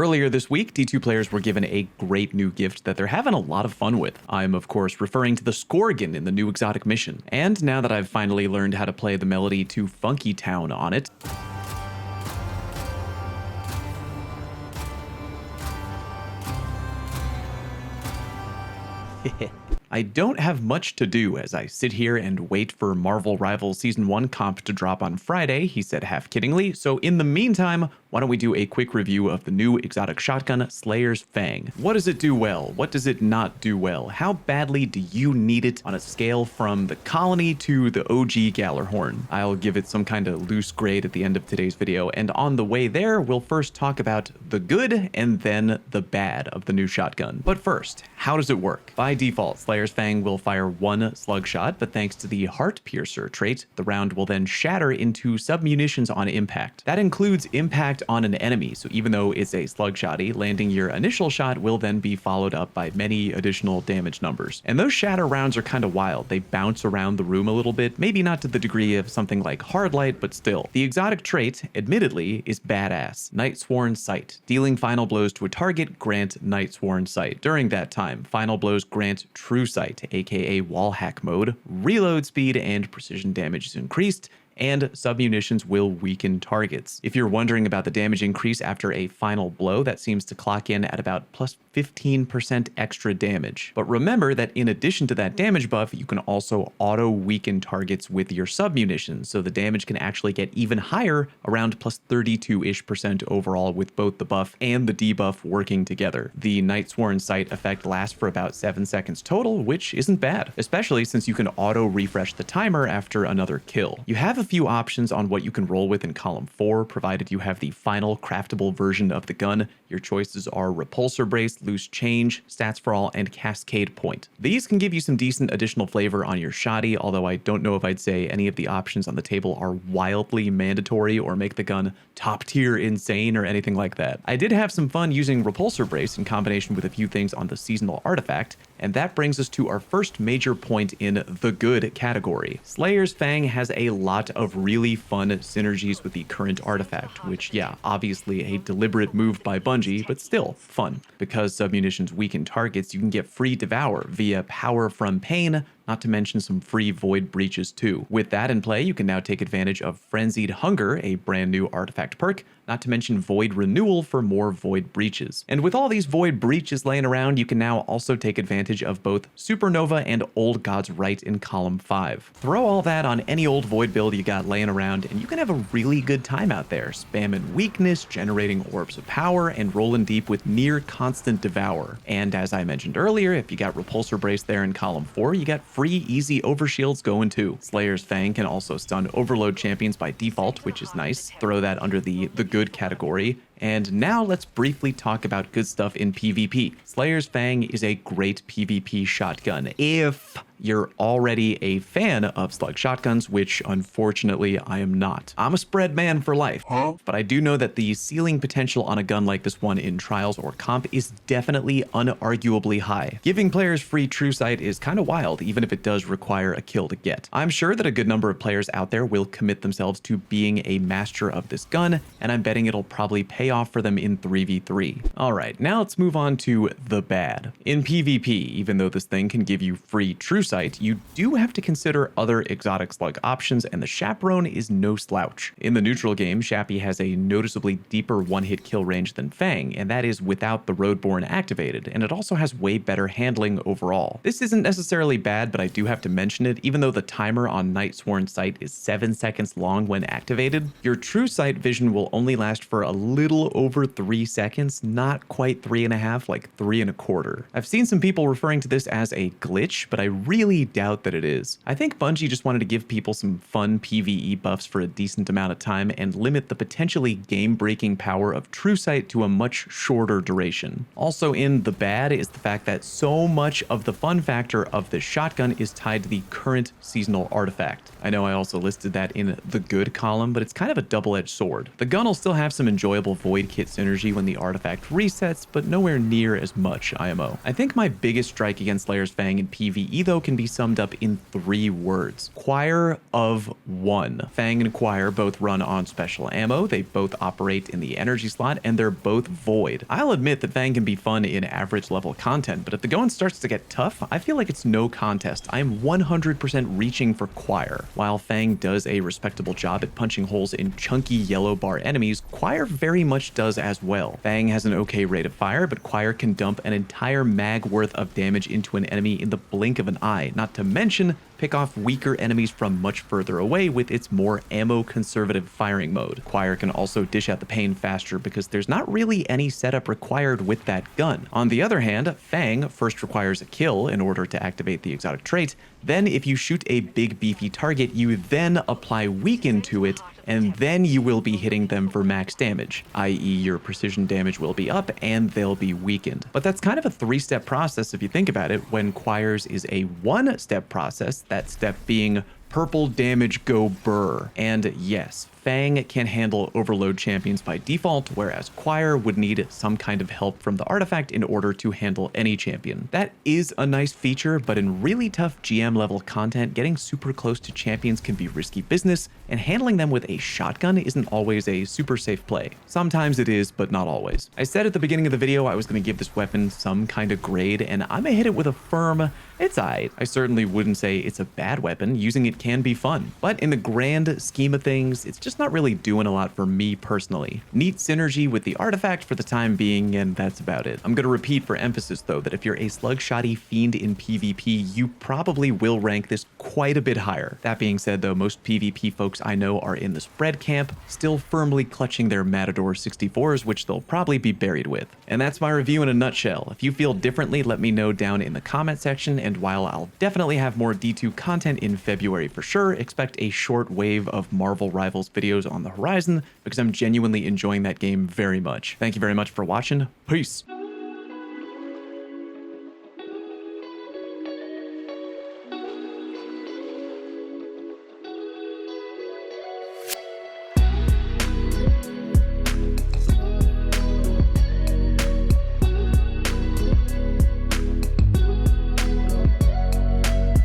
Earlier this week, D2 players were given a great new gift that they're having a lot of fun with. I'm of course referring to the Scorgan in the new exotic mission. And now that I've finally learned how to play the melody to Funky Town on it, I don't have much to do as I sit here and wait for Marvel Rivals Season 1 comp to drop on Friday, he said half-kiddingly. So in the meantime, why don't we do a quick review of the new exotic shotgun, Slayer's Fang. What does it do well? What does it not do well? How badly do you need it on a scale from the Colony to the OG Gallarhorn? I'll give it some kind of loose grade at the end of today's video, and on the way there, we'll first talk about the good and then the bad of the new shotgun. But first, how does it work? By default, Slayer's Fang will fire one slug shot, but thanks to the Heart Piercer trait, the round will then shatter into sub-munitions on impact. That includes impact on an enemy, so even though it's a slug shotty, landing your initial shot will then be followed up by many additional damage numbers. And those shatter rounds are kind of wild. They bounce around the room a little bit, maybe not to the degree of something like Hard Light, but still. The exotic trait, admittedly, is badass. Nightsworn Sight. Dealing final blows to a target, grant Nightsworn Sight. During that time, final blows grant True Sight, aka wall hack mode. Reload speed and precision damage is increased, and sub-munitions will weaken targets. If you're wondering about the damage increase after a final blow, that seems to clock in at about plus 15% extra damage. But remember that in addition to that damage buff, you can also auto-weaken targets with your sub-munitions, so the damage can actually get even higher, around plus 32-ish% overall with both the buff and the debuff working together. The Nightsworn Sight effect lasts for about 7 seconds total, which isn't bad, especially since you can auto-refresh the timer after another kill. You have a few options on what you can roll with in column 4, provided you have the final craftable version of the gun. Your choices are Repulsor Brace, Loose Change, Stats for All, and Cascade Point. These can give you some decent additional flavor on your shoddy, although I don't know if I'd say any of the options on the table are wildly mandatory or make the gun top tier insane or anything like that. I did have some fun using Repulsor Brace in combination with a few things on the seasonal artifact, and that brings us to our first major point in the good category. Slayer's Fang has a lot of really fun synergies with the current artifact, which, yeah, obviously a deliberate move by Bungie, but still fun. Because sub-munitions weaken targets, you can get free Devour via Power from Pain, not to mention some free Void Breaches too. With that in play, you can now take advantage of Frenzied Hunger, a brand new artifact perk, not to mention Void Renewal for more Void Breaches. And with all these Void Breaches laying around, you can now also take advantage of both Supernova and Old God's Right in column 5. Throw all that on any old Void build you got laying around, and you can have a really good time out there, spamming Weakness, generating Orbs of Power, and rolling deep with near constant Devour. And as I mentioned earlier, if you got Repulsor Brace there in column 4, you got free easy overshields going too. Slayer's Fang can also stun Overload champions by default, which is nice. Throw that under the good category. And now let's briefly talk about good stuff in PvP. Slayer's Fang is a great PvP shotgun if you're already a fan of slug shotguns, which unfortunately I am not. I'm a spread man for life, but I do know that the ceiling potential on a gun like this one in Trials or Comp is definitely unarguably high. Giving players free True Sight is kind of wild, even if it does require a kill to get. I'm sure that a good number of players out there will commit themselves to being a master of this gun, and I'm betting it'll probably pay off for them in 3v3. Alright, now let's move on to the bad. In PvP, even though this thing can give you free True Sight, you do have to consider other exotic slug options, and the Chaperone is no slouch. In the neutral game, Chappie has a noticeably deeper one-hit kill range than Fang, and that is without the Roadborne activated, and it also has way better handling overall. This isn't necessarily bad, but I do have to mention it. Even though the timer on Nightsworn Sight is 7 seconds long when activated, your True Sight vision will only last for a little over 3 seconds, not quite 3.5, like 3.25. I've seen some people referring to this as a glitch, but I really doubt that it is. I think Bungie just wanted to give people some fun PvE buffs for a decent amount of time and limit the potentially game-breaking power of True Sight to a much shorter duration. Also in the bad is the fact that so much of the fun factor of this shotgun is tied to the current seasonal artifact. I know I also listed that in the good column, but it's kind of a double-edged sword. The gun will still have some enjoyable voice Void Kit synergy when the artifact resets, but nowhere near as much IMO. I think my biggest strike against Slayer's Fang in PvE though can be summed up in 3 words. Choir of One. Fang and Choir both run on special ammo, they both operate in the energy slot, and they're both void. I'll admit that Fang can be fun in average level content, but if the going starts to get tough, I feel like it's no contest. I am 100% reaching for Choir. While Fang does a respectable job at punching holes in chunky yellow bar enemies, Choir very much does as well. Fang has an okay rate of fire, but Choir can dump an entire mag worth of damage into an enemy in the blink of an eye, not to mention pick off weaker enemies from much further away with its more ammo conservative firing mode. Choir can also dish out the pain faster because there's not really any setup required with that gun. On the other hand, Fang first requires a kill in order to activate the exotic trait, then if you shoot a big beefy target, you then apply weaken to it, and then you will be hitting them for max damage, i.e. your precision damage will be up and they'll be weakened. But that's kind of a 3-step process if you think about it, when Choir's is a 1-step process, that step being purple damage go burr. And yes, Fang can handle overload champions by default, whereas Choir would need some kind of help from the artifact in order to handle any champion. That is a nice feature, but in really tough GM level content, getting super close to champions can be risky business, and handling them with a shotgun isn't always a super safe play. Sometimes it is, but not always. I said at the beginning of the video I was going to give this weapon some kind of grade, and I'm gonna hit it with a firm, it's aight. I certainly wouldn't say it's a bad weapon. Using it can be fun, but in the grand scheme of things, it's just not really doing a lot for me personally. Neat synergy with the artifact for the time being, and that's about it. I'm gonna repeat for emphasis though that if you're a slug-shotty fiend in PvP, you probably will rank this quite a bit higher. That being said though, most PvP folks I know are in the spread camp, still firmly clutching their Matador 64s, which they'll probably be buried with. And that's my review in a nutshell. If you feel differently, let me know down in the comment section, and while I'll definitely have more D2 content in February for sure, expect a short wave of Marvel Rivals videos on the horizon because I'm genuinely enjoying that game very much. Thank you very much for watching. Peace.